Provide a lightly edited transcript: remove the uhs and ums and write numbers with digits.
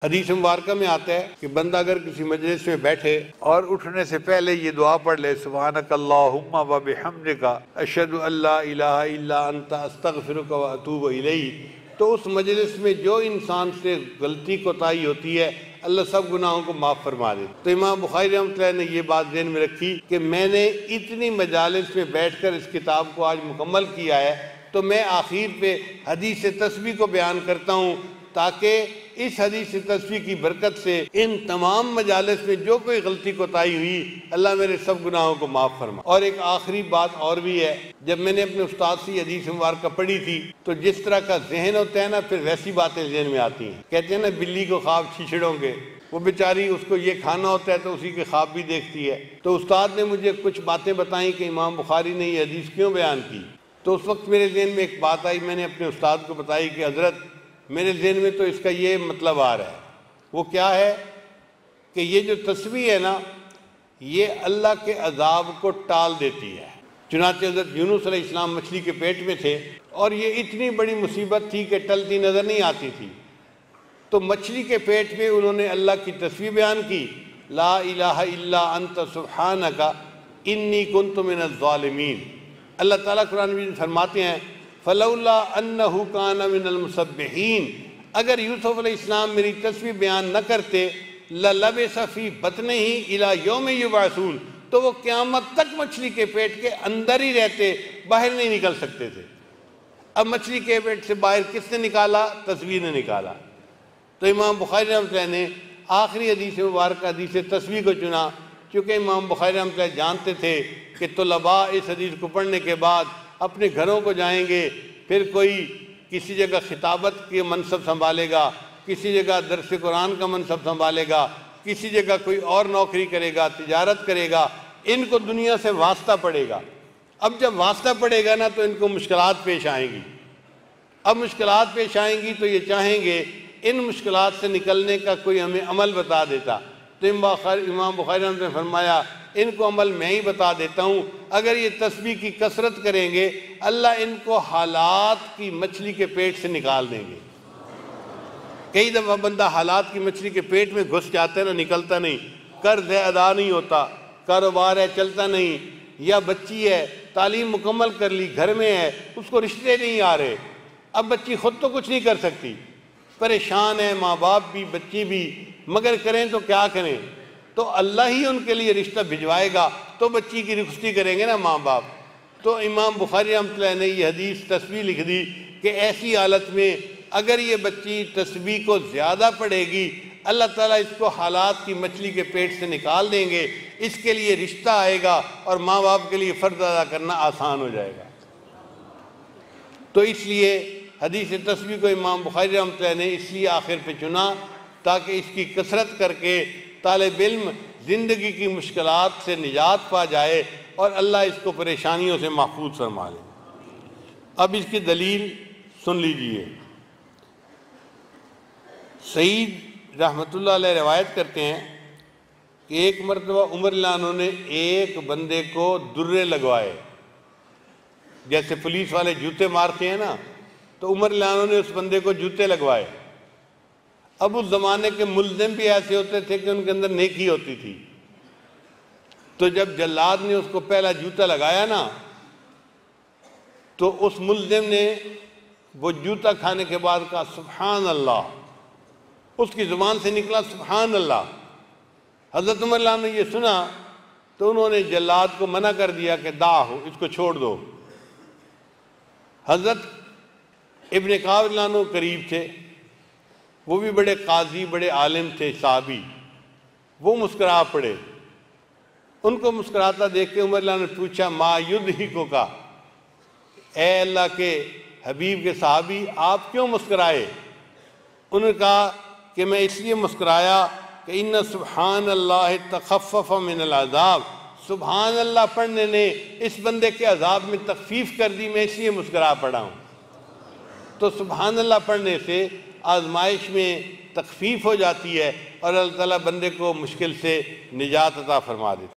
हदीस मुबारक में आता है कि बंदा अगर किसी मजलिस में बैठे और उठने से पहले ये दुआ पढ़ ले, सुब्हानक अल्लाहुम्मा व बिहम्दिका अशहदु अल्ला इलाहा इल्ला अंता अस्तगफिरुका व अतूबु इलैक, तो उस मजलिस में जो इंसान से गलती कोताही होती है अल्लाह सब गुनाहों को माफ़ फरमा दे। तो इमाम बुखारी रहमतुल्लाह ने ये बात ज़हन में रखी कि मैंने इतनी मजालिस में बैठ कर इस किताब को आज मुकम्मल किया है, तो मैं आखिर पे हदीस तस्बीह को बयान करता हूँ ताकि इस हदीस तस्बीह की बरकत से इन तमाम मजालिस में जो कोई गलती कोताही हुई अल्लाह मेरे सब गुनाहों को माफ़ फरमा। और एक आखिरी बात और भी है, जब मैंने अपने उस्ताद से हदीस मुबारक पढ़ी थी तो जिस तरह का जहन होता है ना, फिर वैसी बातें जहन में आती हैं। कहते हैं ना, बिल्ली को ख्वाब छिछड़ोंगे, वो बेचारी उसको ये खाना होता है तो उसी के ख्वाब भी देखती है। तो उस्ताद ने मुझे कुछ बातें बताई कि इमाम बुखारी ने ये हदीस क्यों बयान की। तो उस वक्त मेरे जहन में एक बात आई, मैंने अपने उस्ताद को बताई कि हज़रत मेरे जहन में तो इसका ये मतलब आ रहा है। वो क्या है कि ये जो तस्बीह है ना, ये अल्लाह के अजाब को टाल देती है। चुनांचे हज़रत यूनुस अलैहिस्सलाम मछली के पेट में थे और ये इतनी बड़ी मुसीबत थी कि टलती नज़र नहीं आती थी, तो मछली के पेट में उन्होंने अल्लाह की तस्बीह बयान की, ला इलाहा इल्ला अंता सुब्हानका इन्नी कुन्तु मिनज़ ज़ालिमीन। अल्लाह ताला कुरान में फरमाते हैं, फलौला अन्नहु काना मिनल मुसब्बिहीन, अगर यूसुफ अलैहिस्सलाम मेरी तस्बीह बयान न करते, ललबिसा फी बतनिही इला यौम युबअसून, तो वो क़यामत तक मछली के पेट के अंदर ही रहते, बाहर नहीं निकल सकते थे। अब मछली के पेट से बाहर किसने निकाला? तस्बीह ने निकाला। तो इमाम बुखारी रहमतुल्लाह ने आखिरी हदीस मुबारक हदीस तस्बीह को चुना, क्योंकि इमाम बुखारी रहमतुल्लाह जानते थे कि तुलबा इस हदीस को पढ़ने के बाद अपने घरों को जाएंगे, फिर कोई किसी जगह खिताबत के मनसब संभालेगा, किसी जगह दर्स कुरान का मनसब संभालेगा, किसी जगह कोई और नौकरी करेगा, तिजारत करेगा, इनको दुनिया से वास्ता पड़ेगा। अब जब वास्ता पड़ेगा ना तो इनको मुश्किलात पेश आएंगी। अब मुश्किलात पेश आएंगी तो ये चाहेंगे इन मुश्किलात से निकलने का कोई हमें अमल बता देता। तो इमाम बुखारी ने फरमाया, इनको अमल मैं ही बता देता हूँ। अगर ये तस्बीह की कसरत करेंगे अल्लाह इनको हालात की मछली के पेट से निकाल देंगे। कई दफ़ा बंदा हालात की मछली के पेट में घुस जाता है ना, निकलता नहीं, कर्ज है अदा नहीं होता, कारोबार है चलता नहीं, या बच्ची है तालीम मुकम्मल कर ली घर में है, उसको रिश्ते नहीं आ रहे, अब बच्ची खुद तो कुछ नहीं कर सकती, परेशान है माँ बाप भी बच्ची भी, मगर करें तो क्या करें? तो अल्लाह ही उनके लिए रिश्ता भिजवाएगा तो बच्ची की रिश्ती करेंगे ना माँ बाप। तो इमाम बुखारी रहमतुल्लाह ने ये हदीस तस्बीह लिख दी कि ऐसी हालत में अगर ये बच्ची तस्बीह को ज़्यादा पढ़ेगी अल्लाह ताला इसको हालात की मछली के पेट से निकाल देंगे, इसके लिए रिश्ता आएगा और माँ बाप के लिए फ़र्ज अदा करना आसान हो जाएगा। तो इसलिए हदीस तस्बीह को इमाम बुखारी रहमतुल्लाह ने इसलिए आखिर पे चुना ताकि इसकी कसरत करके तालिब इल्म ज़िंदगी की मुश्किलात से निजात पा जाए और अल्लाह इसको परेशानियों से महफूज फरमा ले। अब इसकी दलील सुन लीजिए। सईद रहमतुल्लाह अलैह रिवायत करते हैं कि एक मरतबा उमर लानो ने एक बंदे को दुर्रे लगवाए, जैसे पुलिस वाले जूते मारते हैं ना, तो उमर लानो ने उस बंदे को जूते लगवाए। अब उस ज़माने के मुल्ज़िम भी ऐसे होते थे कि उनके अंदर नेकी होती थी। तो जब जल्लाद ने उसको पहला जूता लगाया ना, तो उस मुल्ज़िम ने वो जूता खाने के बाद कहा सुभान अल्लाह, उसकी ज़ुबान से निकला सुभान अल्लाह। हज़रत उमर लानो ने ये सुना तो उन्होंने जल्लाद को मना कर दिया कि दाहो, इसको छोड़ दो। हज़रत इब्न काब लानो करीब थे, वो भी बड़े काजी बड़े आलिम थे साहबी, वो मुस्करा पड़े। उनको मुस्कराता देख के उमर ने पूछा मा युद्हिको का, ए अल्लाह के हबीब के साहबी आप क्यों मुस्कराए? उन्होंने कहा कि मैं इसलिए मुस्कराया कि इन्ना सुभान अल्लाह तखफ़फ़ मिनल अज़ाब, सुभान अल्लाह पढ़ने ने इस बंदे के अजाब में तखफीफ कर दी, मैं इसलिए मुस्करा पड़ा हूँ। तो सुभान अल्लाह पढ़ने से आजमाइश में तखफीफ हो जाती है और अल्लाह ताला बंदे को मुश्किल से निजात अता फरमा देता है।